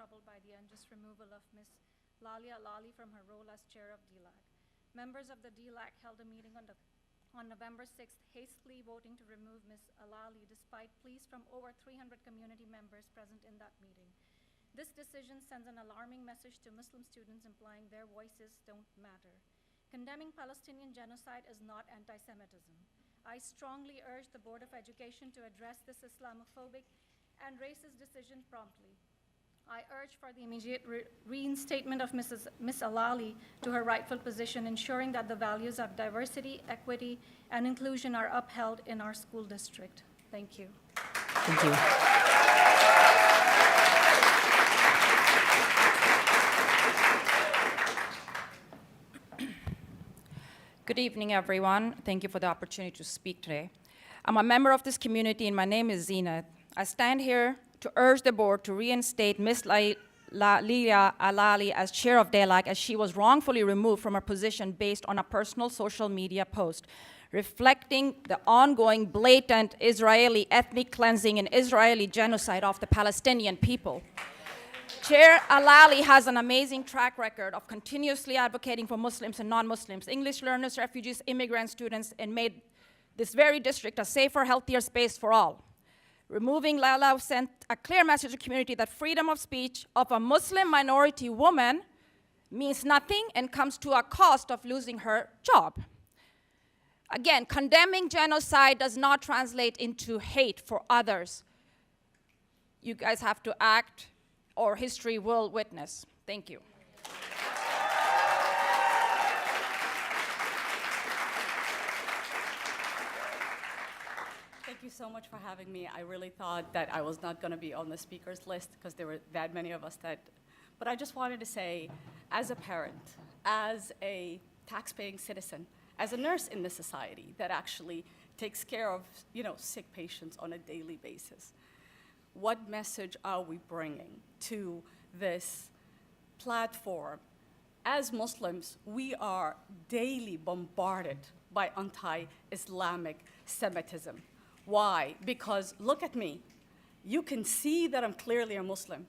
troubled by the unjust removal of Ms. Lalia Alali from her role as chair of DLAC. Members of the DLAC held a meeting on November 6th, hastily voting to remove Ms. Alali despite pleas from over 300 community members present in that meeting. This decision sends an alarming message to Muslim students implying their voices don't matter. Condemning Palestinian genocide is not anti-Semitism. I strongly urge the Board of Education to address this Islamophobic and racist decision promptly. I urge for the immediate reinstatement of Ms. Alali to her rightful position, ensuring that the values of diversity, equity, and inclusion are upheld in our school district. Thank you. Thank you. Good evening, everyone. Thank you for the opportunity to speak today. I'm a member of this community, and my name is Zinat. I stand here to urge the board to reinstate Ms. Lalia Alali as chair of DLAC, as she was wrongfully removed from her position based on a personal social media post reflecting the ongoing blatant Israeli ethnic cleansing and Israeli genocide of the Palestinian people. Chair Alali has an amazing track record of continuously advocating for Muslims and non-Muslims, English learners, refugees, immigrant students, and made this very district a safer, healthier space for all. Removing Lala sent a clear message to the community that freedom of speech of a Muslim minority woman means nothing and comes to a cost of losing her job. Again, condemning genocide does not translate into hate for others. You guys have to act, or history will witness. Thank you. Thank you so much for having me. I really thought that I was not going to be on the speakers list because there were that many of us that, but I just wanted to say, as a parent, as a tax-paying citizen, as a nurse in this society that actually takes care of, sick patients on a daily basis, what message are we bringing to this platform? As Muslims, we are daily bombarded by anti-Islamic Semitism. Why? Because look at me. You can see that I'm clearly a Muslim.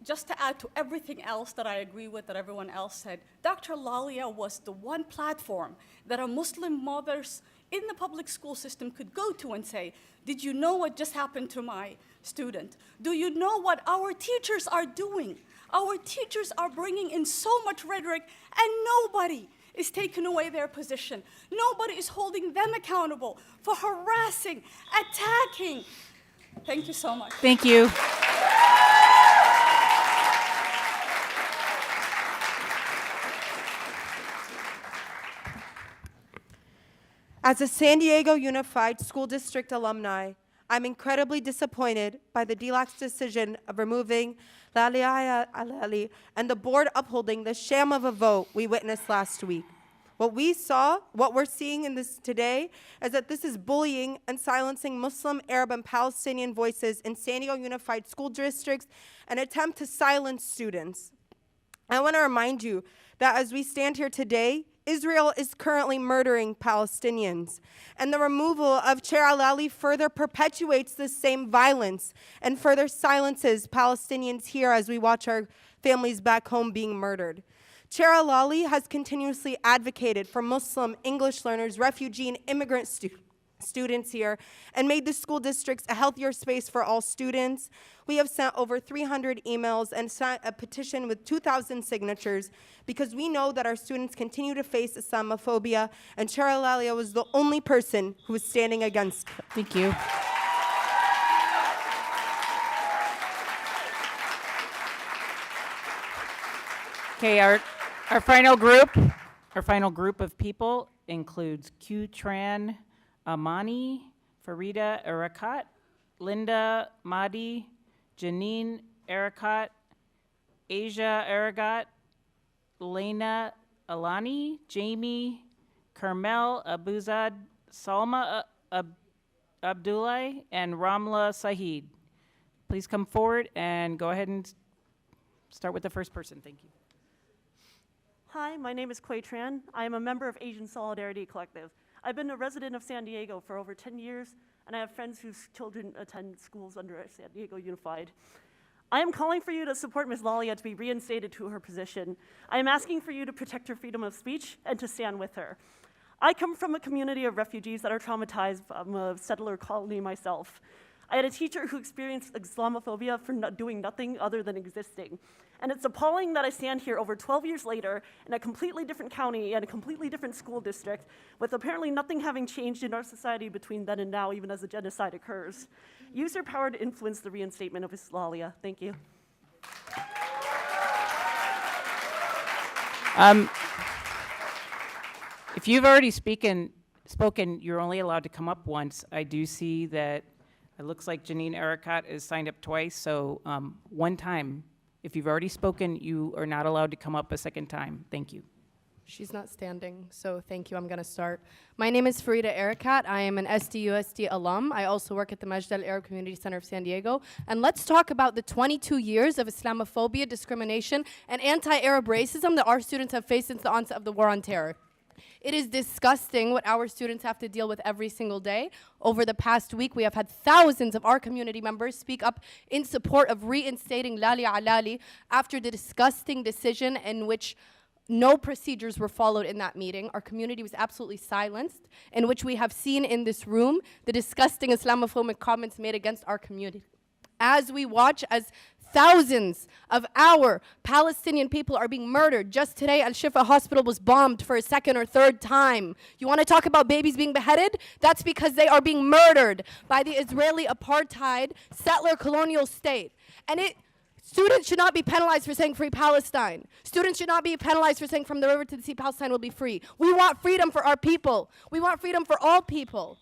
Just to add to everything else that I agree with that everyone else said, Dr. Lalia was the one platform that a Muslim mothers in the public school system could go to and say, did you know what just happened to my student? Do you know what our teachers are doing? Our teachers are bringing in so much rhetoric, and nobody is taking away their position. Nobody is holding them accountable for harassing, attacking. Thank you so much. Thank you. As a San Diego Unified School District alumni, I'm incredibly disappointed by the DLAC's decision of removing Lalia Alali and the board upholding the sham of a vote we witnessed last week. What we're seeing in this today is that this is bullying and silencing Muslim, Arab, and Palestinian voices in San Diego Unified School Districts, an attempt to silence students. I want to remind you that as we stand here today, Israel is currently murdering Palestinians, and the removal of Chair Alali further perpetuates the same violence and further silences Palestinians here as we watch our families back home being murdered. Chair Alali has continuously advocated for Muslim, English learners, refugee, and immigrant students here and made the school districts a healthier space for all students. We have sent over 300 emails and sent a petition with 2,000 signatures because we know that our students continue to face Islamophobia, and Chair Alali was the only person who was standing against it. Thank you. Okay, our final group of people includes Qtran Amani, Farida Arakat, Linda Mahdi, Janine Arakat, Asia Aragat, Lena Alani, Jamie Carmel Abuzad, Salma Abdullah, and Ramla Sahid. Please come forward and go ahead and start with the first person. Thank you. Hi, my name is Quay Tran. I am a member of Asian Solidarity Collective. I've been a resident of San Diego for over 10 years, and I have friends whose children attend schools under San Diego Unified. I am calling for you to support Ms. Lalia to be reinstated to her position. I am asking for you to protect her freedom of speech and to stand with her. I come from a community of refugees that are traumatized from a settler colony myself. I had a teacher who experienced Islamophobia for doing nothing other than existing. And it's appalling that I stand here over 12 years later in a completely different county and a completely different school district, with apparently nothing having changed in our society between then and now, even as the genocide occurs. Use your power to influence the reinstatement of Ms. Lalia. Thank you. If you've already spoken, you're only allowed to come up once. I do see that it looks like Janine Ericat is signed up twice, so one time. If you've already spoken, you are not allowed to come up a second time. Thank you. She's not standing, so thank you. I'm going to start. My name is Farida Ericat. I am an SDUSD alum. I also work at the Majd Al Arab Community Center of San Diego. And let's talk about the 22 years of Islamophobia, discrimination, and anti-Arab racism that our students have faced since the onset of the War on Terror. It is disgusting what our students have to deal with every single day. Over the past week, we have had thousands of our community members speak up in support of reinstating Lalia Alali after the disgusting decision in which no procedures were followed in that meeting. Our community was absolutely silenced, in which we have seen in this room the disgusting Islamophobic comments made against our community. As we watch as thousands of our Palestinian people are being murdered. Just today, Al-Shifa Hospital was bombed for a second or third time. You want to talk about babies being beheaded? That's because they are being murdered by the Israeli apartheid settler colonial state. And students should not be penalized for saying free Palestine. Students should not be penalized for saying from the river to the sea, Palestine will be free. We want freedom for our people. We want freedom for all people.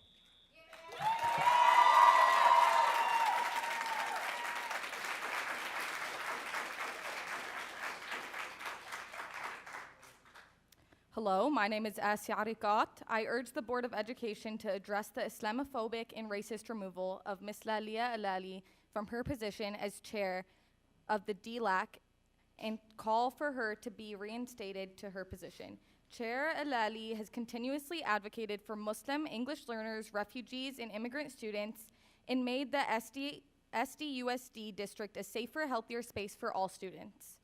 Hello, my name is Asya Arikat. I urge the Board of Education to address the Islamophobic and racist removal of Ms. Lalia Alali from her position as chair of the DLAC and call for her to be reinstated to her position. Chair Alali has continuously advocated for Muslim English learners, refugees, and immigrant students and made the SDUSD district a safer, healthier space for all students.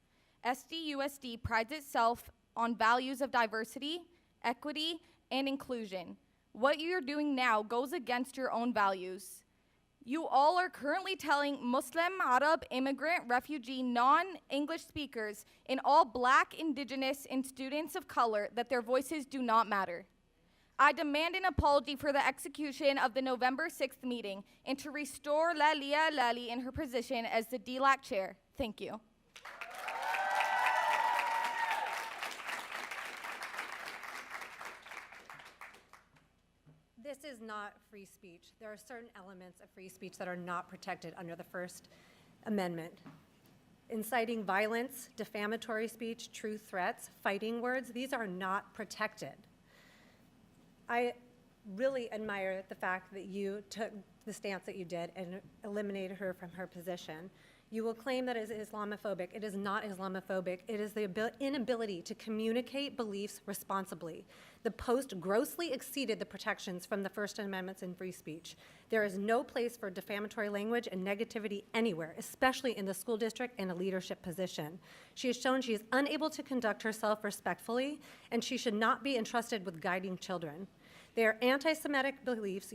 SDUSD prides itself on values of diversity, equity, and inclusion. What you're doing now goes against your own values. You all are currently telling Muslim, Arab, immigrant, refugee, non-English speakers, and all Black, Indigenous, and students of color that their voices do not matter. I demand an apology for the execution of the November 6th meeting and to restore Lalia Alali in her position as the DLAC chair. Thank you. This is not free speech. There are certain elements of free speech that are not protected under the First Amendment. Inciting violence, defamatory speech, true threats, fighting words, these are not protected. I really admire the fact that you took the stance that you did and eliminated her from her position. You will claim that it is Islamophobic. It is not Islamophobic. It is the inability to communicate beliefs responsibly. The post grossly exceeded the protections from the First Amendment in free speech. There is no place for defamatory language and negativity anywhere, especially in the school district and a leadership position. She has shown she is unable to conduct herself respectfully, and she should not be entrusted with guiding children. They are anti-Semitic beliefs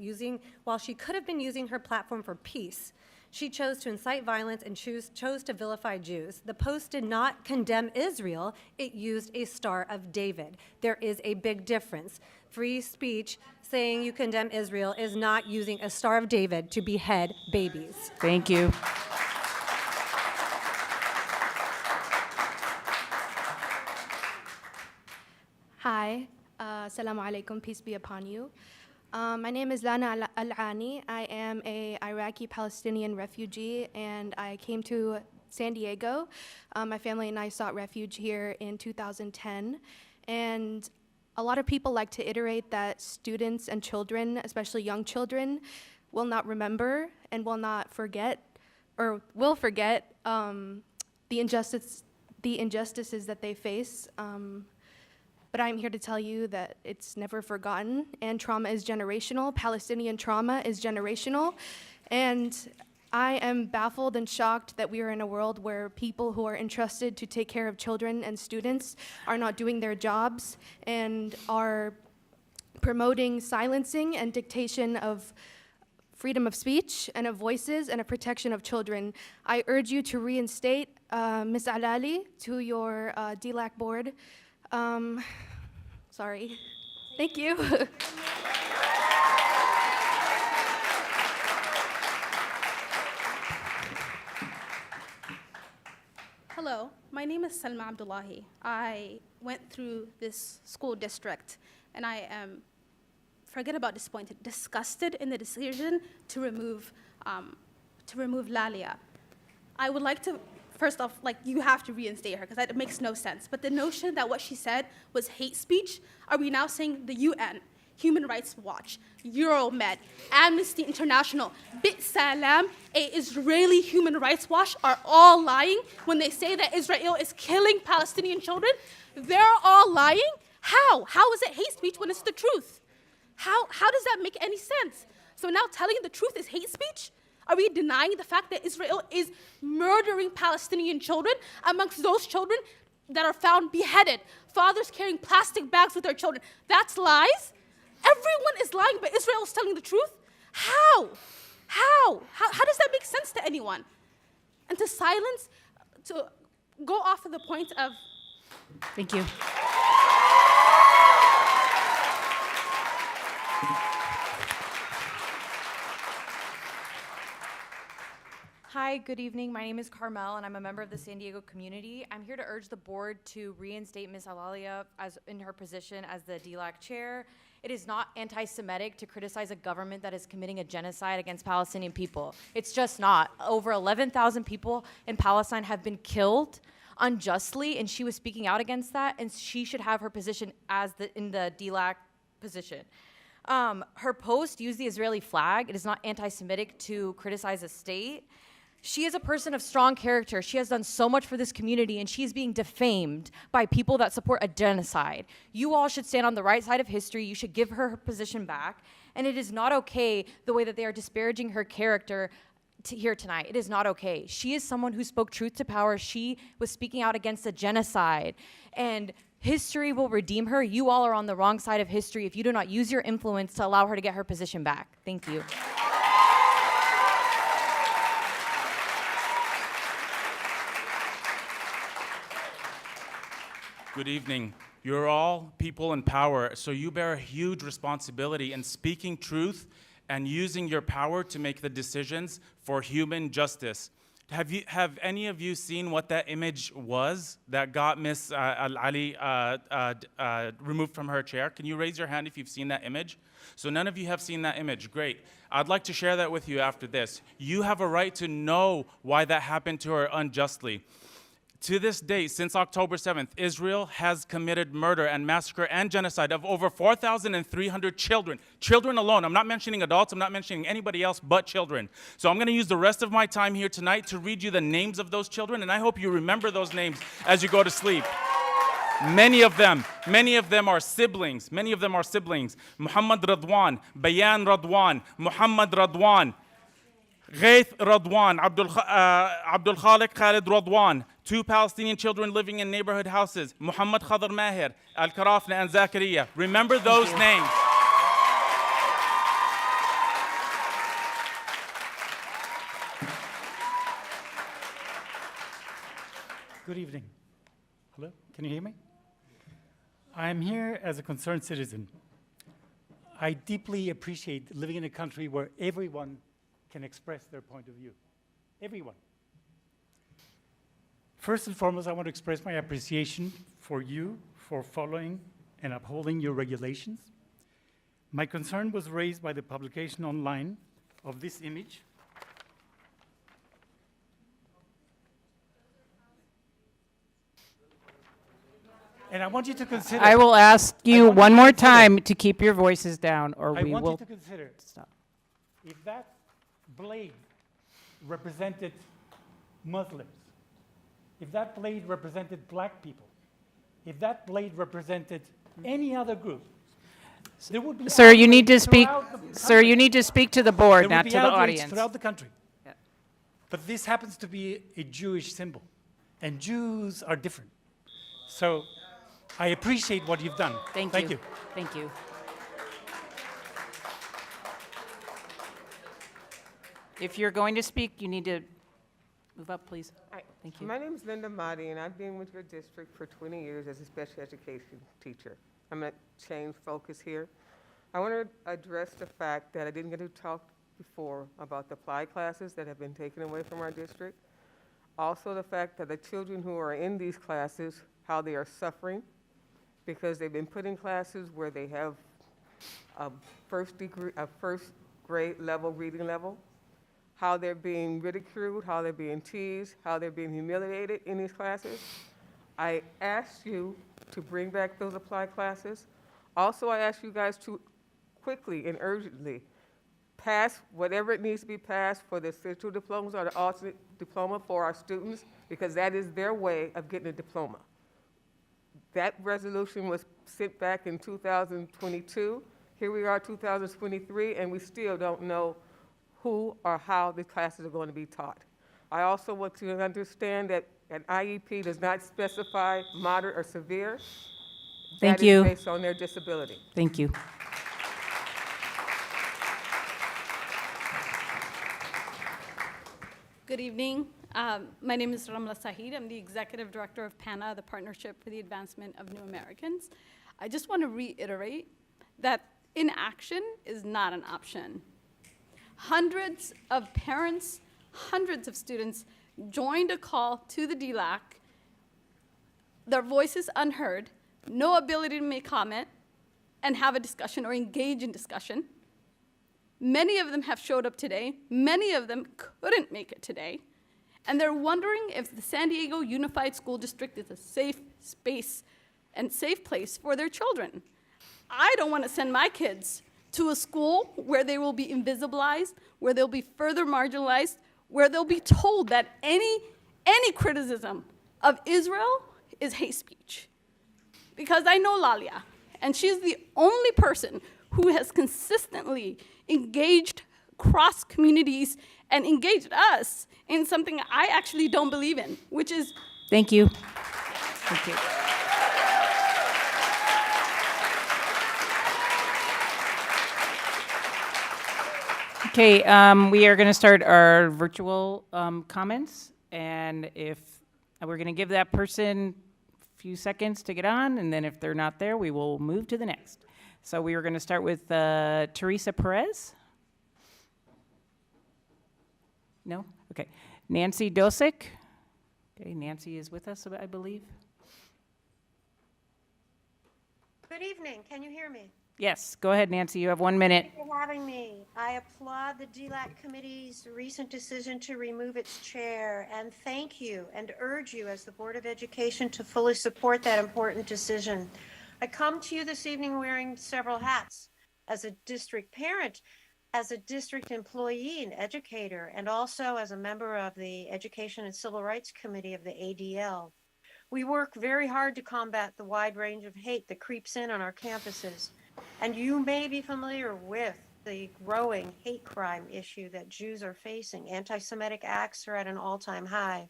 while she could have been using her platform for peace. She chose to incite violence and chose to vilify Jews. The post did not condemn Israel. It used a Star of David. There is a big difference. Free speech saying you condemn Israel is not using a Star of David to behead babies. Thank you. Hi, assalamu alaikum, peace be upon you. My name is Lana Al-Ani. I am an Iraqi-Palestinian refugee, and I came to San Diego. My family and I sought refuge here in 2010, and a lot of people like to iterate that students and children, especially young children, will not remember and will not forget, or will forget the injustices that they face. But I'm here to tell you that it's never forgotten, and trauma is generational. Palestinian trauma is generational. And I am baffled and shocked that we are in a world where people who are entrusted to take care of children and students are not doing their jobs and are promoting silencing and dictation of freedom of speech and of voices and a protection of children. I urge you to reinstate Ms. Alali to your DLAC board. Sorry. Thank you. Hello, my name is Salma Abdullahi. I went through this school district, and I am, forget about disappointed, disgusted in the decision to remove Lalia. I would like to, first off, you have to reinstate her, because that makes no sense. But the notion that what she said was hate speech, are we now saying the UN, Human Rights Watch, Euromed, Amnesty International, Bit Salam, a Israeli Human Rights Watch are all lying when they say that Israel is killing Palestinian children? They're all lying? How? How is it hate speech when it's the truth? How does that make any sense? So now telling the truth is hate speech? Are we denying the fact that Israel is murdering Palestinian children amongst those children that are found beheaded? Fathers carrying plastic bags with their children. That's lies? Everyone is lying, but Israel is telling the truth? How? How does that make sense to anyone? And to silence, to go off of the point of... Thank you. Hi, good evening. My name is Carmel, and I'm a member of the San Diego community. I'm here to urge the board to reinstate Ms. Alalia in her position as the DLAC chair. It is not anti-Semitic to criticize a government that is committing a genocide against Palestinian people. It's just not. Over 11,000 people in Palestine have been killed unjustly, and she was speaking out against that, and she should have her position in the DLAC position. Her post used the Israeli flag. It is not anti-Semitic to criticize a state. She is a person of strong character. She has done so much for this community, and she's being defamed by people that support a genocide. You all should stand on the right side of history. You should give her position back. And it is not okay the way that they are disparaging her character here tonight. It is not okay. She is someone who spoke truth to power. She was speaking out against a genocide. And history will redeem her. You all are on the wrong side of history if you do not use your influence to allow her to get her position back. Thank you. Good evening. You're all people in power, so you bear a huge responsibility in speaking truth and using your power to make the decisions for human justice. Have any of you seen what that image was that got Ms. Ali removed from her chair? Can you raise your hand if you've seen that image? So none of you have seen that image. Great. I'd like to share that with you after this. You have a right to know why that happened to her unjustly. To this day, since October 7th, Israel has committed murder and massacre and genocide of over 4,300 children. Children alone. I'm not mentioning adults. I'm not mentioning anybody else but children. So I'm going to use the rest of my time here tonight to read you the names of those children, and I hope you remember those names as you go to sleep. Many of them are siblings. Many of them are siblings. Muhammad Radwan, Bayan Radwan, Muhammad Radwan, Ghaith Radwan, Abdul Khaliq Khalid Radwan, 2 Palestinian children living in neighborhood houses, Muhammad Khadr Mahir, Al Karafna, and Zakaria. Remember those names. Good evening. Hello, can you hear me? I'm here as a concerned citizen. I deeply appreciate living in a country where everyone can express their point of view. Everyone. First and foremost, I want to express my appreciation for you for following and upholding your regulations. My concern was raised by the publication online of this image. And I want you to consider... I will ask you one more time to keep your voices down, or we will... I want you to consider, stop. If that blade represented Muslims, if that blade represented black people, if that blade represented any other group, there would be... Sir, you need to speak. Sir, you need to speak to the board, not to the audience. Throughout the country. Yeah. But this happens to be a Jewish symbol, and Jews are different. So I appreciate what you've done. Thank you. Thank you. If you're going to speak, you need to move up, please. Hi. Thank you. My name is Linda Motti, and I've been with your district for 20 years as a special education teacher. I'm going to change focus here. I want to address the fact that I didn't get to talk before about the applied classes that have been taken away from our district. Also the fact that the children who are in these classes, how they are suffering because they've been put in classes where they have a first grade level reading level, how they're being ridiculed, how they're being teased, how they're being humiliated in these classes. I asked you to bring back those applied classes. Also, I asked you guys to quickly and urgently pass whatever it needs to be passed for the essential diplomas or the alternate diploma for our students, because that is their way of getting a diploma. That resolution was sent back in 2022. Here we are, 2023, and we still don't know who or how the classes are going to be taught. I also want you to understand that an IEP does not specify moderate or severe. Thank That you. is based on their disability. Thank you. Good evening. My name is Ramla Sahid. I'm the Executive Director of PANA, the Partnership for the Advancement of New Americans. I just want to reiterate that inaction is not an option. Hundreds of parents, hundreds of students joined a call to the DLAC, their voices unheard, no ability to make comment and have a discussion or engage in discussion. Many of them have showed up today. Many of them couldn't make it today. And they're wondering if the San Diego Unified School District is a safe space and safe place for their children. I don't want to send my kids to a school where they will be invisibilized, where they'll be further marginalized, where they'll be told that any criticism of Israel is hate speech. Because I know Lalia, and she's the only person who has consistently engaged cross communities and engaged us in something I actually don't believe in, which is... Thank you. Thank you. Okay, we are going to start our virtual comments, and if we're going to give that person a few seconds to get on, and then if they're not there, we will move to the next. So we are going to start with Teresa Perez. No? Okay. Nancy Dosick. Okay, Nancy is with us, I believe. Good evening. Can you hear me? Yes, go ahead, Nancy. You have 1 minute. Thank you for having me. I applaud the DLAC committee's recent decision to remove its chair, and thank you and urge you as the Board of Education to fully support that important decision. I come to you this evening wearing several hats: as a district parent, as a district employee and educator, and also as a member of the Education and Civil Rights Committee of the ADL. We work very hard to combat the wide range of hate that creeps in on our campuses. And you may be familiar with the growing hate crime issue that Jews are facing. Anti-Semitic acts are at an all-time high.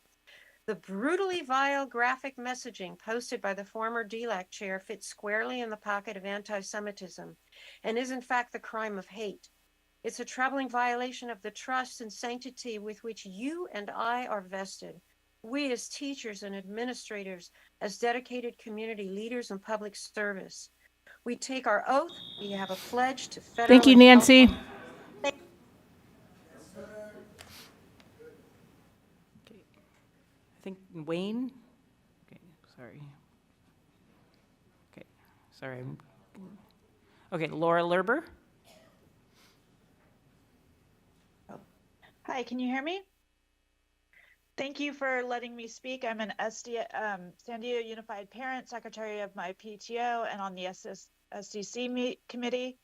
The brutally vile graphic messaging posted by the former DLAC chair fits squarely in the pocket of anti-Semitism and is in fact the crime of hate. It's a troubling violation of the trust and sanctity with which you and I are vested. We as teachers and administrators, as dedicated community leaders in public service. We take our oath. We have a pledge to federal. Thank you, Nancy. Okay. I think Wayne. Okay, sorry. Okay, sorry. Okay, Laura Lerber. Hi, can you hear me? Thank you for letting me speak. I'm an San Diego Unified Parent, secretary of my PTO, and on the SDC committee.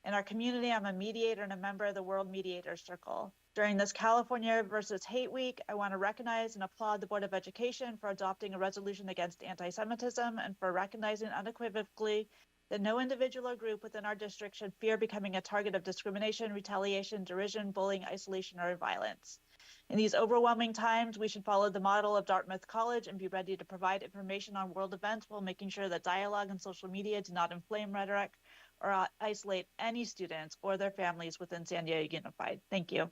In our community, I'm a mediator and a member of the World Mediator Circle. During this California versus Hate Week, I want to recognize and applaud the Board of Education for adopting a resolution against anti-Semitism and for recognizing unequivocally that no individual or group within our district should fear becoming a target of discrimination, retaliation, derision, bullying, isolation, or violence. In these overwhelming times, we should follow the model of Dartmouth College and be ready to provide information on world events while making sure that dialogue and social media do not inflame rhetoric or isolate any students or their families within San Diego Unified. Thank you.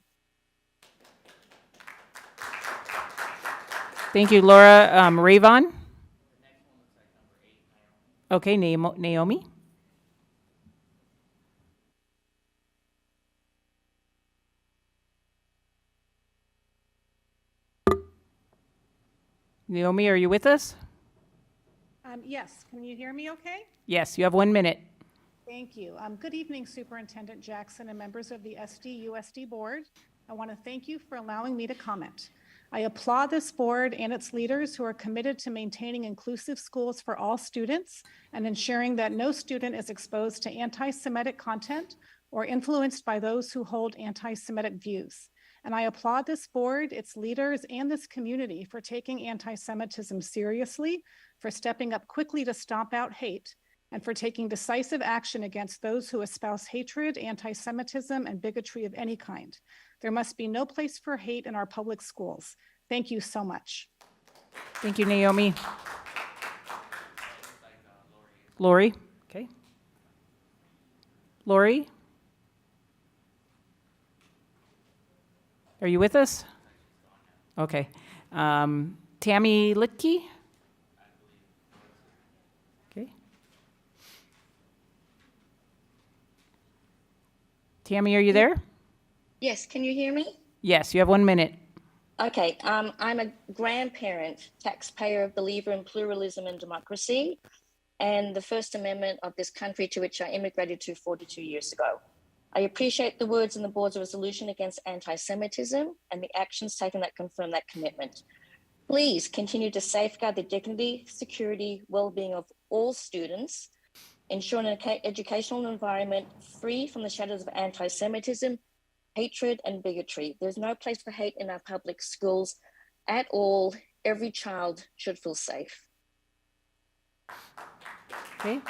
Thank you, Laura. Rayvon? Okay, Naomi? Naomi, are you with us? Yes, can you hear me okay? Yes, you have 1 minute. Thank you. Good evening, Superintendent Jackson and members of the SD-USD Board. I want to thank you for allowing me to comment. I applaud this board and its leaders who are committed to maintaining inclusive schools for all students and ensuring that no student is exposed to anti-Semitic content or influenced by those who hold anti-Semitic views. And I applaud this board, its leaders, and this community for taking anti-Semitism seriously, for stepping up quickly to stomp out hate, and for taking decisive action against those who espouse hatred, anti-Semitism, and bigotry of any kind. There must be no place for hate in our public schools. Thank you so much. Thank you, Naomi. Lori? Okay. Lori? Are you with us? Okay. Tammy Litke? Okay. Tammy, are you there? Yes, can you hear me? Yes, you have 1 minute. Okay, I'm a grandparent, taxpayer, believer in pluralism and democracy, and the First Amendment of this country to which I immigrated to 42 years ago. I appreciate the words in the board's resolution against anti-Semitism and the actions taken that confirm that commitment. Please continue to safeguard the dignity, security, well-being of all students, ensure an educational environment free from the shadows of anti-Semitism, hatred, and bigotry. There's no place for hate in our public schools at all. Every child should feel safe. Okay.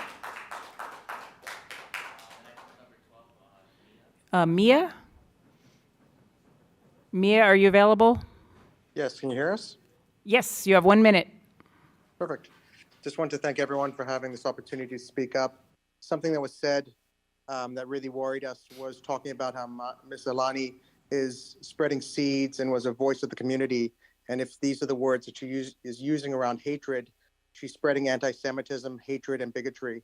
Mia? Mia, are you available? Yes, can you hear us? Yes, you have 1 minute. Perfect. Just want to thank everyone for having this opportunity to speak up. Something that was said that really worried us was talking about how Ms. Alani is spreading seeds and was a voice of the community. And if these are the words that she is using around hatred, she's spreading anti-Semitism, hatred, and bigotry.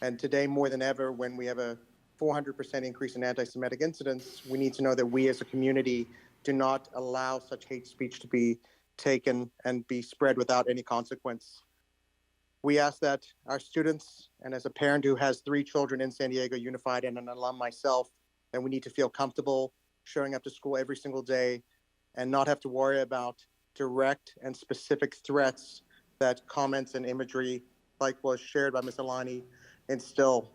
And today, more than ever, when we have a 400% increase in anti-Semitic incidents, we need to know that we as a community do not allow such hate speech to be taken and be spread without any consequence. We ask that our students, and as a parent who has 3 children in San Diego Unified and an alum myself, that we need to feel comfortable showing up to school every single day and not have to worry about direct and specific threats that comments and imagery like was shared by Ms. Alani instill.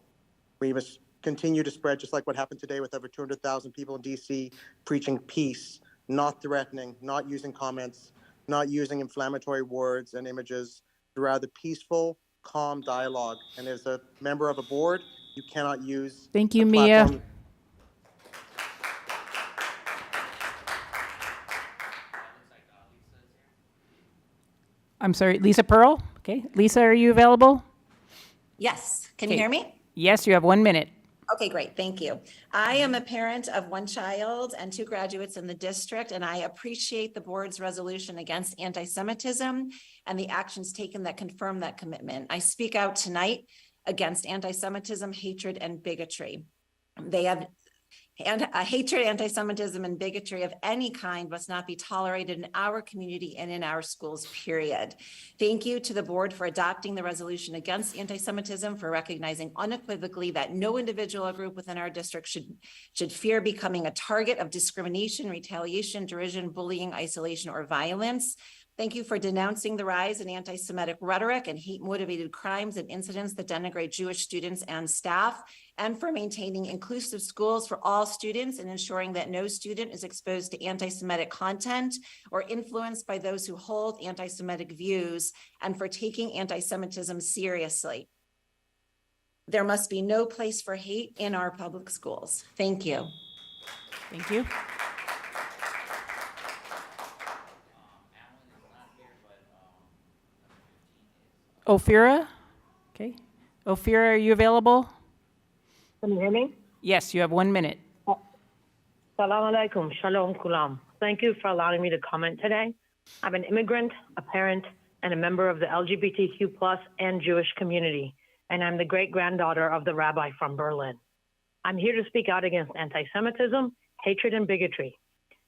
We must continue to spread, just like what happened today with over 200,000 people in DC preaching peace, not threatening, not using comments, not using inflammatory words and images, but rather peaceful, calm dialogue. And as a member of a board, you cannot use Thank you, a Mia. platform. I'm sorry, Lisa Pearl? Okay, Lisa, are you available? Yes, can you Okay. hear me? Yes, you have 1 minute. Okay, great, thank you. I am a parent of 1 child and 2 graduates in the district, and I appreciate the board's resolution against anti-Semitism and the actions taken that confirm that commitment. I speak out tonight against anti-Semitism, hatred, and bigotry. Hatred, anti-Semitism, and bigotry of any kind must not be tolerated in our community and in our schools, period. Thank you to the board for adopting the resolution against anti-Semitism, for recognizing unequivocally that no individual or group within our district should fear becoming a target of discrimination, retaliation, derision, bullying, isolation, or violence. Thank you for denouncing the rise in anti-Semitic rhetoric and hate-motivated crimes and incidents that denigrate Jewish students and staff, and for maintaining inclusive schools for all students and ensuring that no student is exposed to anti-Semitic content or influenced by those who hold anti-Semitic views, and for taking anti-Semitism seriously. There must be no place for hate in our public schools. Thank you. Thank you. Ophira? Okay. Ophira, are you available? Can you hear me? Yes, you have 1 minute. Salam alaikum, shalom kulam. Thank you for allowing me to comment today. I'm an immigrant, a parent, and a member of the LGBTQ plus and Jewish community, and I'm the great-granddaughter of the rabbi from Berlin. I'm here to speak out against anti-Semitism, hatred, and bigotry.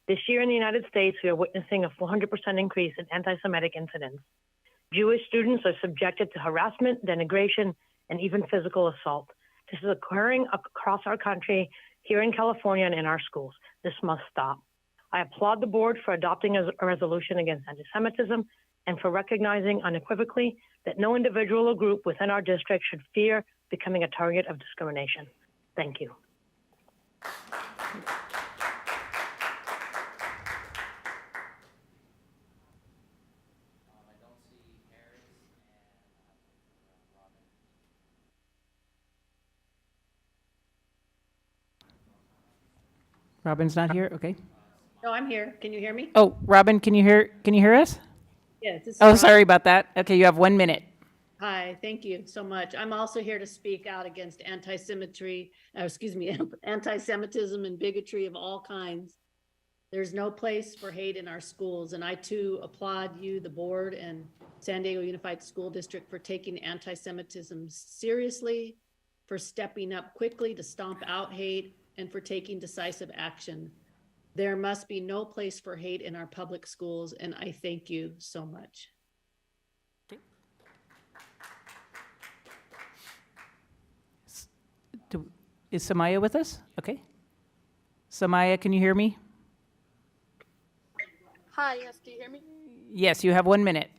This year in the United States, we are witnessing a 400% increase in anti-Semitic incidents. Jewish students are subjected to harassment, denigration, and even physical assault. This is occurring across our country, here in California and in our schools. This must stop. I applaud the board for adopting a resolution against anti-Semitism and for recognizing unequivocally that no individual or group within our district should fear becoming a target of discrimination. Thank you. Robin's not here? Okay. No, I'm here. Can you hear me? Oh, Robin, can you hear us? Yes. This is Oh, Robin. sorry about that. Okay, you have 1 minute. Hi, thank you so much. I'm also here to speak out against anti-Semitism and bigotry of all kinds. There's no place for hate in our schools, and I too applaud you, the board, and San Diego Unified School District for taking anti-Semitism seriously, for stepping up quickly to stomp out hate, and for taking decisive action. There must be no place for hate in our public schools, and I thank you so much. Is Samaya with us? Okay. Samaya, can you hear me? Hi, yes, do you hear me? Yes, you have 1 minute.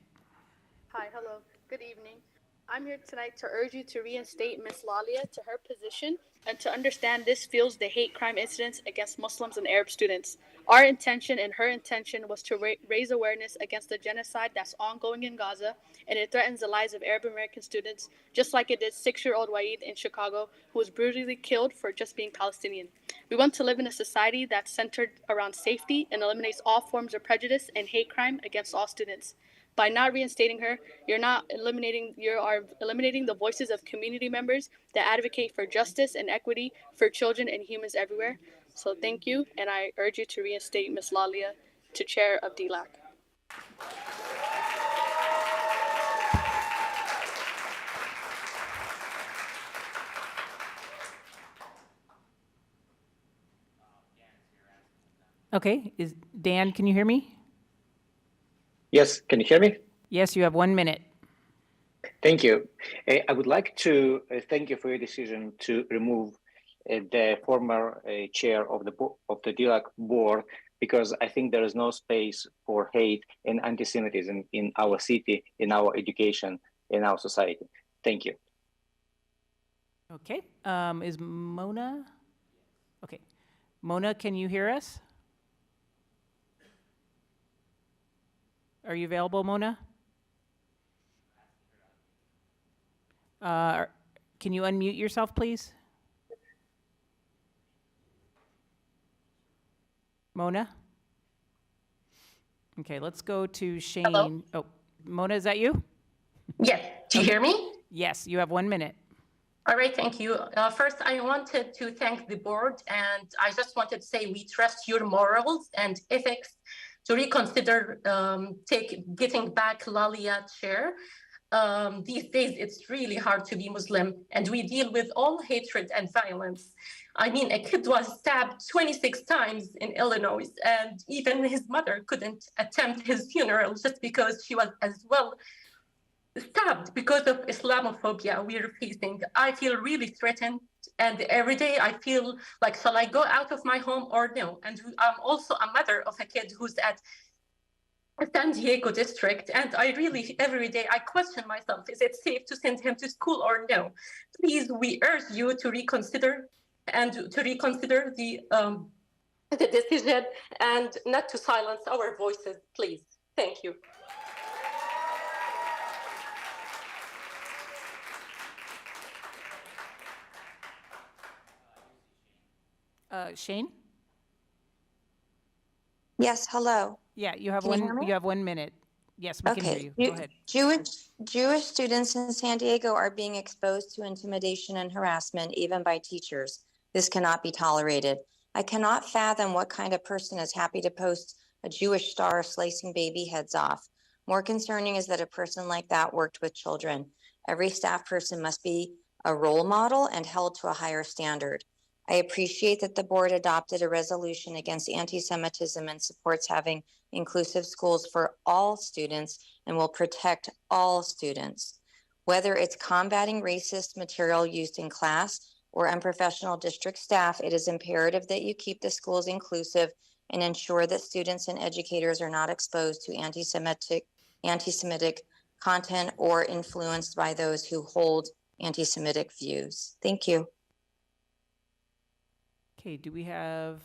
Hi, hello, good evening. I'm here tonight to urge you to reinstate Ms. Lalia to her position and to understand this fuels the hate crime incidents against Muslims and Arab students. Our intention and her intention was to raise awareness against the genocide that's ongoing in Gaza, and it threatens the lives of Arab American students, just like it did 6-year-old Waid in Chicago, who was brutally killed for just being Palestinian. We want to live in a society that's centered around safety and eliminates all forms of prejudice and hate crime against all students. By not reinstating her, you are eliminating the voices of community members that advocate for justice and equity for children and humans everywhere. So thank you, and I urge you to reinstate Ms. Lalia to chair of DLAC. Okay, Dan, can you hear me? Yes, can you hear me? Yes, you have 1 minute. Thank you. I would like to thank you for your decision to remove the former chair of the DLAC board, because I think there is no space for hate and anti-Semitism in our city, in our education, in our society. Thank you. Okay, is Mona? Okay, Mona, can you hear us? Are you available, Mona? Can you unmute yourself, please? Mona? Okay, let's go to Shane. Hello? Oh, Mona, is that you? Yes. Do you hear me? Yes, you have 1 minute. All right, thank you. First, I wanted to thank the board, and I just wanted to say we trust your morals and ethics to reconsider getting back Lalia chair. These days, it's really hard to be Muslim, and we deal with all hatred and violence. I mean, a kid was stabbed 26 times in Illinois, and even his mother couldn't attend his funeral just because she was as well stabbed because of Islamophobia we're facing. I feel really threatened, and every day I feel like, shall I go out of my home or no? And I'm also a mother of a kid who's at San Diego district, and I really, every day I question myself, is it safe to send him to school or no? Please, we urge you to reconsider the decision and not to silence our voices, please. Thank you. Shane? Yes, hello. Yeah, you have Can you hear me? you have 1 minute. Yes, we can hear you. Go ahead. Jewish students in San Diego are being exposed to intimidation and harassment, even by teachers. This cannot be tolerated. I cannot fathom what kind of person is happy to post a Jewish star slicing baby heads off. More concerning is that a person like that worked with children. Every staff person must be a role model and held to a higher standard. I appreciate that the board adopted a resolution against anti-Semitism and supports having inclusive schools for all students and will protect all students. Whether it's combating racist material used in class or unprofessional district staff, it is imperative that you keep the schools inclusive and ensure that students and educators are not exposed to anti-Semitic content or influenced by those who hold anti-Semitic views. Thank you. Okay, do we have?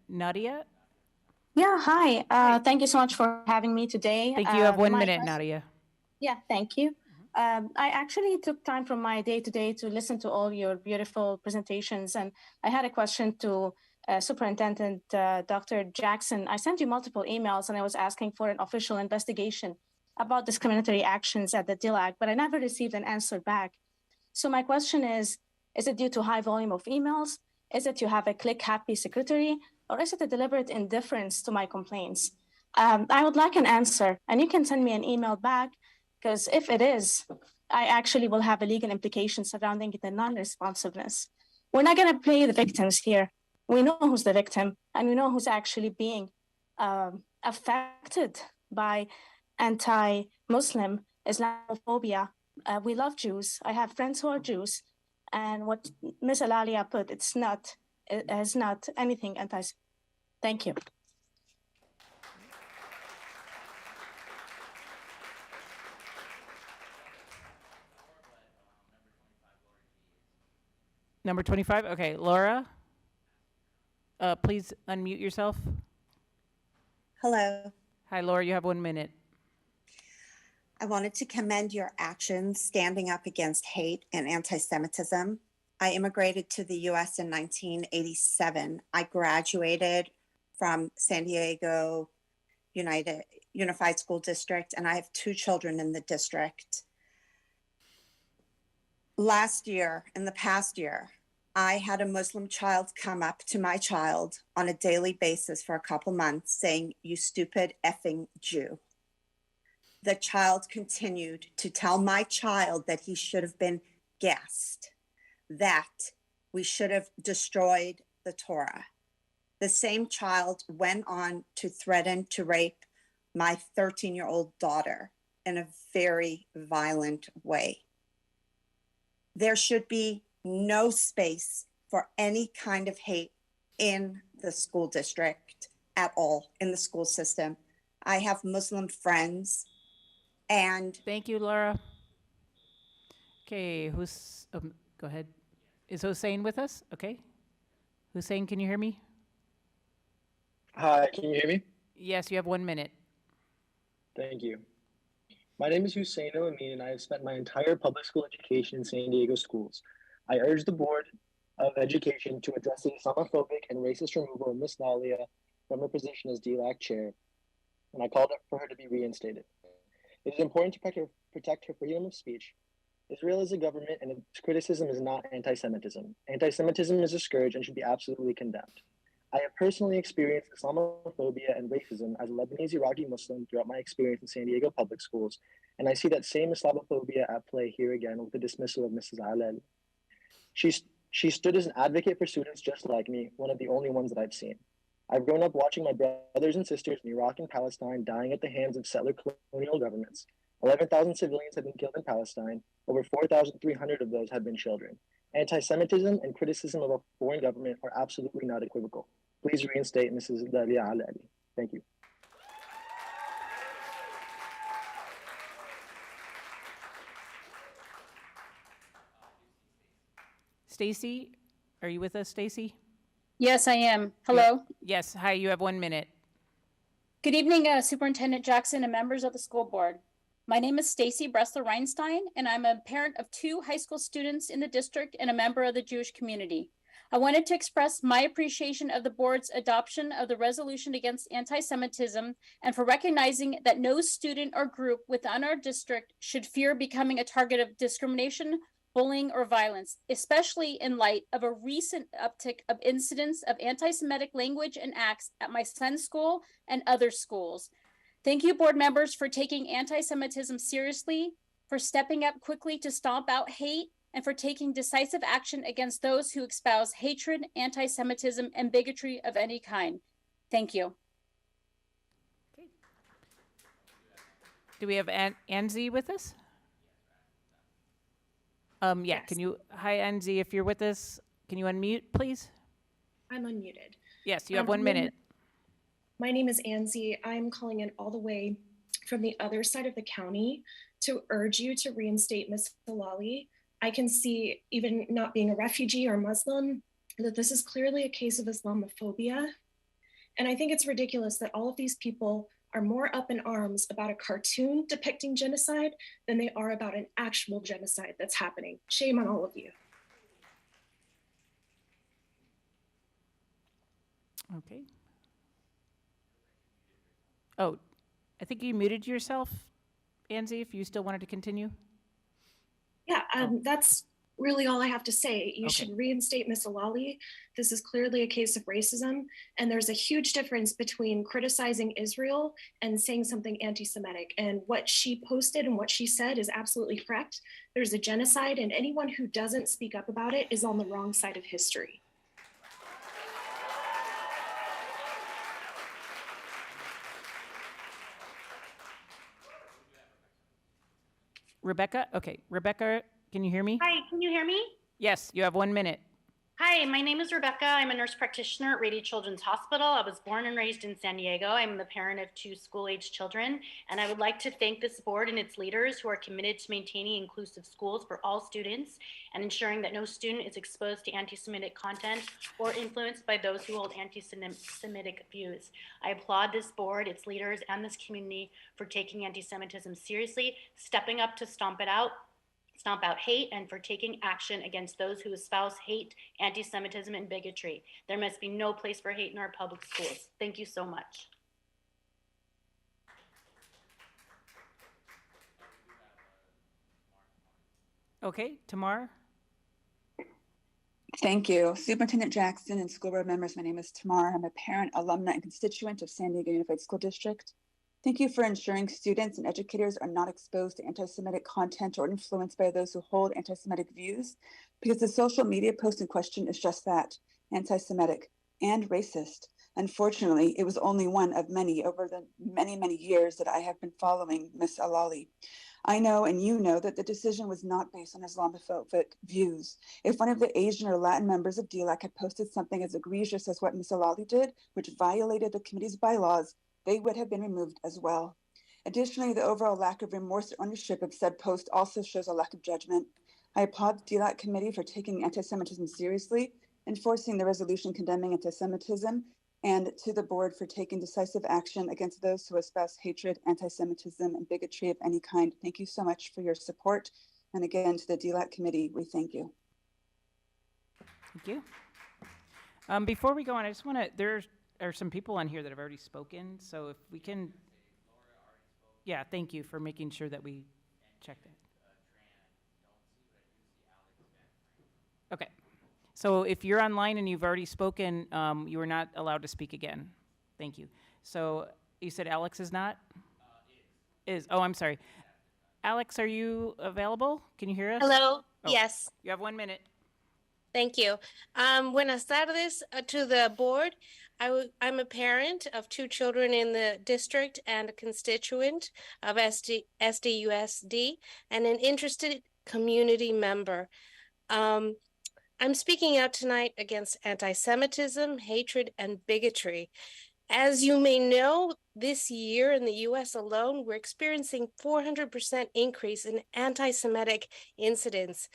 Nadia? Yeah, hi. Thank you so much for having me today. Thank you. You have 1 my minute, question- Nadia. Yeah, thank you. I actually took time from my day today to listen to all your beautiful presentations, and I had a question to Superintendent Dr. Jackson. I sent you multiple emails, and I was asking for an official investigation about discriminatory actions at the DILAC, but I never received an answer back. So my question is it due to high volume of emails? Is it you have a click-happy secretary? Or is it a deliberate indifference to my complaints? I would like an answer, and you can send me an email back, because if it is, I actually will have a legal implication surrounding the non-responsiveness. We're not going to play the victims here. We know who's the victim, and we know who's actually being affected by anti-Muslim Islamophobia. We love Jews. I have friends who are Jews, and what Ms. Alalia put, it has not anything anti. Thank you. Number 25, okay, Laura, please unmute yourself. Hello. Hi, Laura, you have 1 minute. I wanted to commend your actions standing up against hate and anti-Semitism. I immigrated to the US in 1987. I graduated from San Diego Unified School District, and I have 2 children in the district. In the past year, I had a Muslim child come up to my child on a daily basis for a couple months saying, "You stupid effing Jew." The child continued to tell my child that he should have been gassed, that we should have destroyed the Torah. The same child went on to threaten to rape my 13-year-old daughter in a very violent way. There should be no space for any kind of hate in the school district at all, in the school system. I have Muslim friends, and thank you, Laura. Okay, go ahead. Is Hussein with us? Okay. Hussein, can you hear me? Hi, can you hear me? Yes, you have 1 minute. Thank you. My name is Hussein Amin, and I have spent my entire public school education in San Diego schools. I urge the Board of Education to address the Islamophobic and racist removal of Ms. Nalia from her position as DLAC chair, and I called for her to be reinstated. It is important to protect her freedom of speech. Israel is a government, and its criticism is not anti-Semitism. Anti-Semitism is a scourge and should be absolutely condemned. I have personally experienced Islamophobia and racism as a Lebanese Iraqi Muslim throughout my experience in San Diego public schools, and I see that same Islamophobia at play here again with the dismissal of Mrs. Alel. She stood as an advocate for students just like me, one of the only ones that I've seen. I've grown up watching my brothers and sisters in Iraq and Palestine dying at the hands of settler colonial governments. 11,000 civilians have been killed in Palestine. Over 4,300 of those have been children. Anti-Semitism and criticism of a foreign government are absolutely not equivocal. Please reinstate Mrs. Dalia Alali. Thank you. Stacy, are you with us, Stacy? Yes, I am. Hello. Yes, hi, you have 1 minute. Good evening, Superintendent Jackson and members of the school board. My name is Stacy Bressler-Reinstein, and I'm a parent of 2 high school students in the district and a member of the Jewish community. I wanted to express my appreciation of the board's adoption of the resolution against anti-Semitism and for recognizing that no student or group within our district should fear becoming a target of discrimination, bullying, or violence, especially in light of a recent uptick of incidents of anti-Semitic language and acts at my son's school and other schools. Thank you, board members, for taking anti-Semitism seriously, for stepping up quickly to stomp out hate, and for taking decisive action against those who espouse hatred, anti-Semitism, and bigotry of any kind. Thank you. Do we have Anzi with us? Yeah, Yes. Can you, hi Anzi, if you're with us, can you unmute, please? I'm unmuted. Yes, you have 1 minute. My name is Anzi. I'm calling in all the way from the other side of the county to urge you to reinstate Ms. Halali. I can see, even not being a refugee or Muslim, that this is clearly a case of Islamophobia. And I think it's ridiculous that all of these people are more up in arms about a cartoon depicting genocide than they are about an actual genocide that's happening. Shame on all of you. Okay. Oh, I think you muted yourself, Anzi, if you still wanted to continue. Yeah, that's really all I have to say. You should reinstate Ms. Halali. This is clearly a case of racism, and there's a huge difference between criticizing Israel and saying something anti-Semitic. And what she posted and what she said is absolutely correct. There's a genocide, and anyone who doesn't speak up about it is on the wrong side of history. Rebecca, okay, Rebecca, can you hear me? Hi, can you hear me? Yes, you have 1 minute. Hi, my name is Rebecca. I'm a nurse practitioner at Rady Children's Hospital. I was born and raised in San Diego. I'm the parent of 2 school-age children, and I would like to thank this board and its leaders who are committed to maintaining inclusive schools for all students and ensuring that no student is exposed to anti-Semitic content or influenced by those who hold anti-Semitic views. I applaud this board, its leaders, and this community for taking anti-Semitism seriously, stepping up to stomp out hate, and for taking action against those who espouse hate, anti-Semitism, and bigotry. There must be no place for hate in our public schools. Thank you so much. Okay, Tamar? Thank you. Superintendent Jackson and school board members, my name is Tamar. I'm a parent, alumna, and constituent of San Diego Unified School District. Thank you for ensuring students and educators are not exposed to anti-Semitic content or influenced by those who hold anti-Semitic views, because the social media post in question is just that, anti-Semitic and racist. Unfortunately, it was only one of many over the many years that I have been following Ms. Halali. I know, and you know, that the decision was not based on Islamophobic views. If one of the Asian or Latin members of DLAC had posted something as egregious as what Ms. Halali did, which violated the committee's bylaws, they would have been removed as well. Additionally, the overall lack of remorse or ownership of said post also shows a lack of judgment. I applaud the DLAC committee for taking anti-Semitism seriously, enforcing the resolution condemning anti-Semitism, and to the board for taking decisive action against those who espouse hatred, anti-Semitism, and bigotry of any kind. Thank you so much for your support. And again, to the DLAC committee, we thank you. Thank you. Before we go on, I just want to, there are some people on here that have already spoken, so if we can, yeah, thank you for making sure that we check that. Okay, so if you're online and you've already spoken, you are not allowed to speak again. Thank you. So you said Alex is not? Is. Oh, I'm sorry. Alex, are you available? Can you hear us? Hello. Oh, Yes. You have 1 minute. Thank you. Buenas tardes to the board. I'm a parent of 2 children in the district and a constituent of SDUSD and an interested community member. I'm speaking out tonight against anti-Semitism, hatred, and bigotry. As you may know, this year in the US alone, we're experiencing 400% increase in anti-Semitic incidents.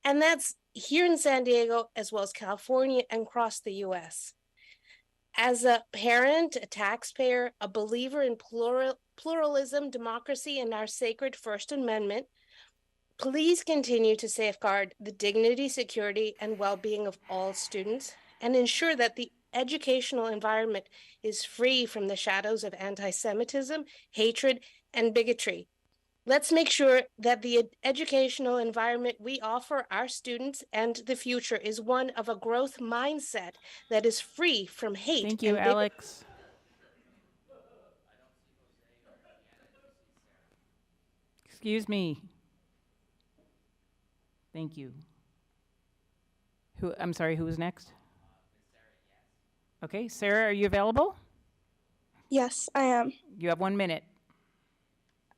And that's here in San Diego, as well as California and across the US. As a parent, a taxpayer, a believer in pluralism, democracy, and our sacred First Amendment, Please continue to safeguard the dignity, security, and well-being of all students and ensure that the educational environment is free from the shadows of anti-Semitism, hatred, and bigotry. Let's make sure that the educational environment we offer our students and the future is one of a growth mindset that is free from hate. Thank you, and bigotry. Alex. Excuse me. Thank you. I'm sorry, who was next? Okay, Sarah, are you available? Yes, I am. You have 1 minute.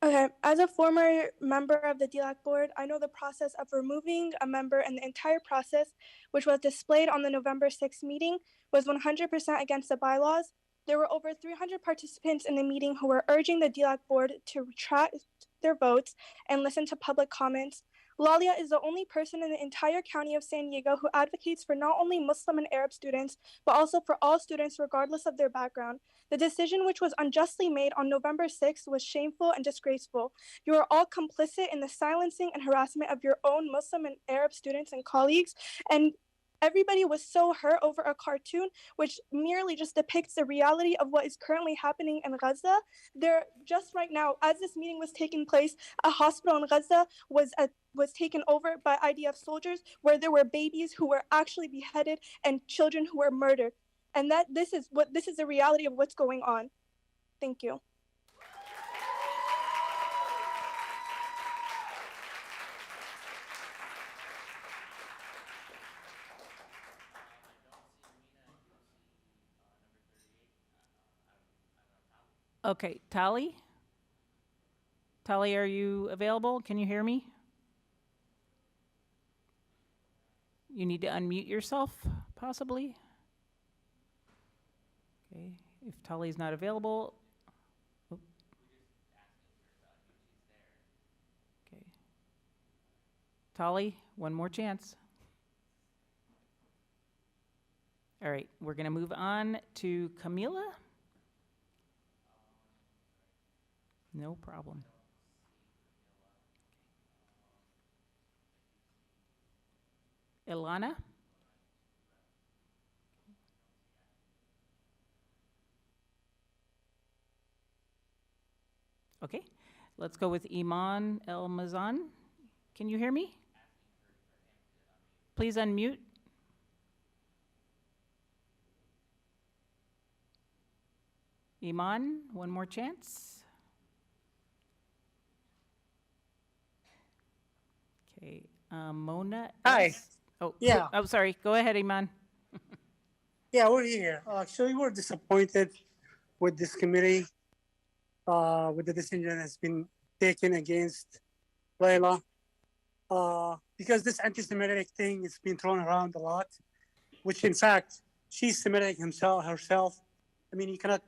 Okay, as a former member of the DLAC board, I know the process of removing a member and the entire process, which was displayed on the November 6th meeting, was 100% against the bylaws. There were over 300 participants in the meeting who were urging the DLAC board to retract their votes and listen to public comments. Lalia is the only person in the entire county of San Diego who advocates for not only Muslim and Arab students, but also for all students regardless of their background. The decision which was unjustly made on November 6th was shameful and disgraceful. You are all complicit in the silencing and harassment of your own Muslim and Arab students and colleagues, and everybody was so hurt over a cartoon which merely just depicts the reality of what is currently happening in Gaza. There, just right now, as this meeting was taking place, a hospital in Gaza was taken over by IDF soldiers, where there were babies who were actually beheaded and children who were murdered. And this is the reality of what's going on. Thank you. Okay, Tali? Tali, are you available? Can you hear me? You need to unmute yourself, possibly. Okay, if Tali's not available. Oh. Okay. Tali, one more chance. All right, we're going to move on to Camila. No problem. Ilana? Okay, let's go with Iman El Mazan. Can you hear me? Please unmute. Iman, one more chance. Okay, Mona. Hi. Oh, yeah. Oh, sorry. Go ahead, Iman. Yeah, we're here. Actually, we're disappointed with this committee, with the decision that's been taken against Layla, because this anti-Semitic thing has been thrown around a lot, which in fact, she's Semitic herself. I mean, you cannot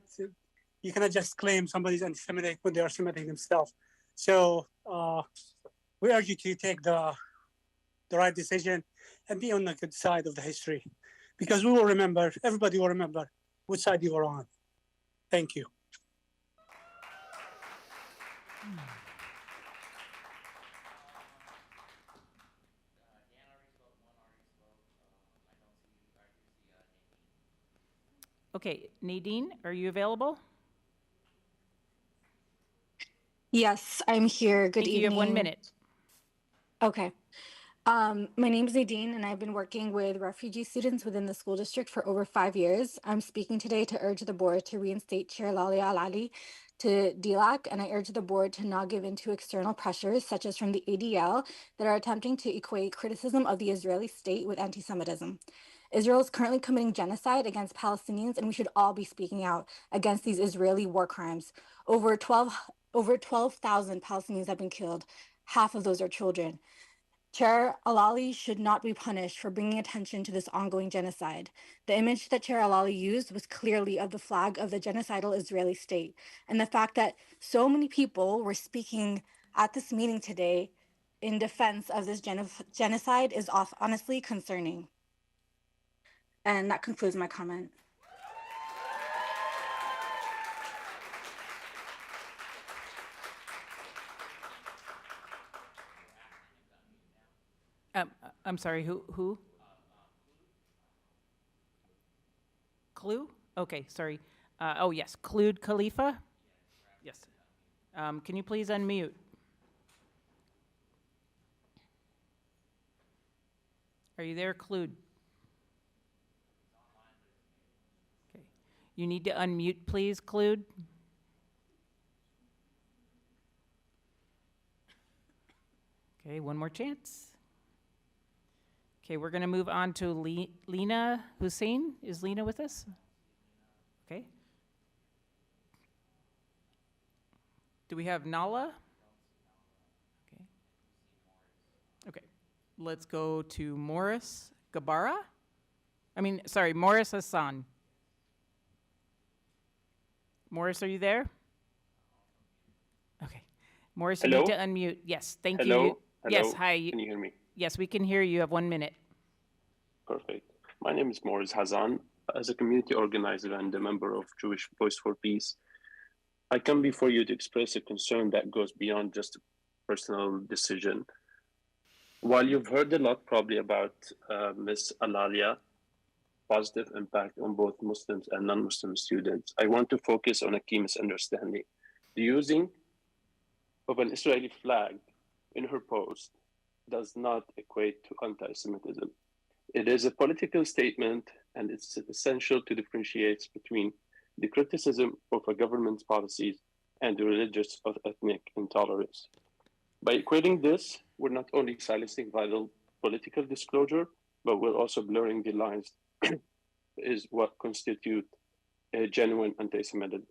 just claim somebody's anti-Semitic when they are Semitic themselves. So we urge you to take the right decision and be on the good side of the history, because we will remember, everybody will remember which side you were on. Thank you. Okay, Nadine, are you available? Yes, I'm here. Good evening. You have 1 minute. Okay. My name is Nadine, and I've been working with refugee students within the school district for over 5 years. I'm speaking today to urge the board to reinstate Chair Lalia Alali to DLAC, and I urge the board to not give in to external pressures, such as from the ADL, that are attempting to equate criticism of the Israeli state with anti-Semitism. Israel is currently committing genocide against Palestinians, and we should all be speaking out against these Israeli war crimes. Over 12,000 Palestinians have been killed. Half of those are children. Chair Alali should not be punished for bringing attention to this ongoing genocide. The image that Chair Alali used was clearly of the flag of the genocidal Israeli state. And the fact that so many people were speaking at this meeting today in defense of this genocide is honestly concerning. And that concludes my comment. I'm sorry, who? Clue? Okay, sorry. Oh, yes, Clued Khalifa? Yes. Can you please unmute? Are you there, Clued? Okay. You need to unmute, please, Clued. Okay, one more chance. Okay, we're going to move on to Lena Hussein. Is Lena with us? Okay. Do we have Nala? Okay. Okay. Let's go to Morris Gabara. Morris Hassan. Morris, are you there? Okay. Morris, Hello? you need to unmute. Yes, thank Hello? you. Yes, Hello? hi. Can you hear me? Yes, we can hear you. You have 1 minute. Perfect. My name is Morris Hazan. As a community organizer and a member of Jewish Voice for Peace, I come before you to express a concern that goes beyond just a personal decision. While you've heard a lot probably about Ms. Alalia, positive impact on both Muslims and non-Muslim students, I want to focus on a key misunderstanding. The using of an Israeli flag in her post does not equate to anti-Semitism. It is a political statement, and it's essential to differentiate between the criticism of a government's policies and the religious or ethnic intolerance. By equating this, we're not only silencing vital political disclosure, but we're also blurring the lines is what constitute a genuine anti-Semitism.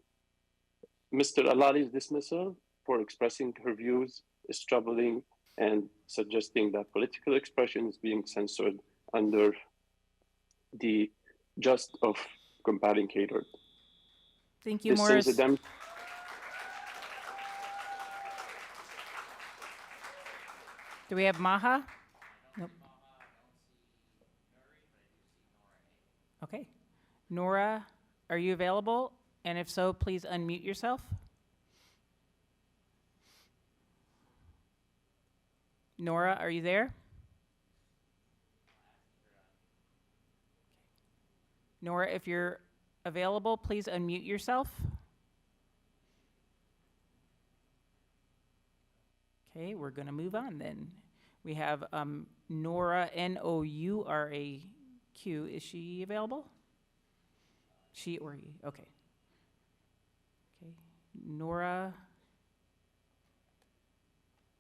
Mr. Alali's dismissal for expressing her views is troubling and suggesting that political expression is being censored under the just of combating hatred. Thank you, Morris. Do we have Maha? Nope. Okay. Nora, are you available? And if so, please unmute yourself. Nora, are you there? Nora, if you're available, please unmute yourself. Okay, we're going to move on then. We have Nora, Nouraq. Is she available? She or he? Okay. Okay, Nora,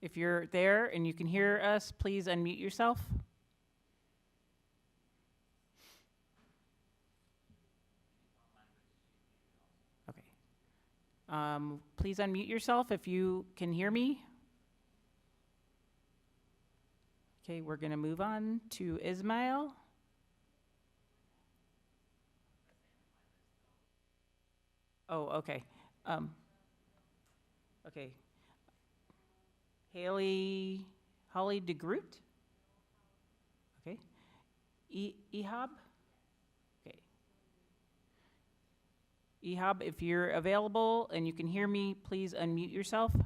if you're there and you can hear us, please unmute yourself. Okay. Please unmute yourself if you can hear me. Okay, we're going to move on to Ismail. Oh, okay. Okay. Holly DeGroot. Okay. Ehab. Okay. Ehab, if you're available and you can hear me, please unmute yourself. Okay.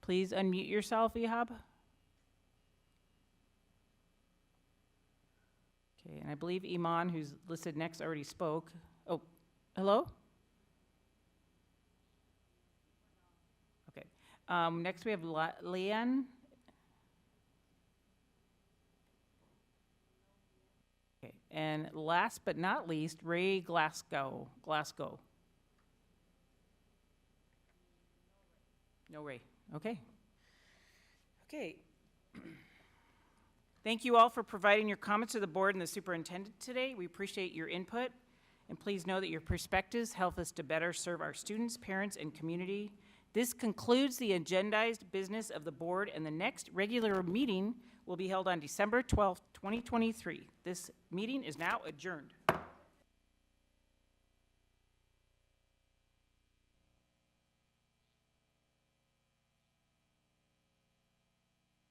Please unmute yourself, Ehab. Okay, and I believe Iman, who's listed next, already spoke. Oh, hello? Okay. Next we have Leanne. Okay, and last but not least, Ray Glasgow. No Ray. Okay. Okay. Thank you all for providing your comments to the board and the superintendent today. We appreciate your input, and please know that your perspectives help us to better serve our students, parents, and community. This concludes the agendized business of the board, and the next regular meeting will be held on December 12th, 2023. This meeting is now adjourned.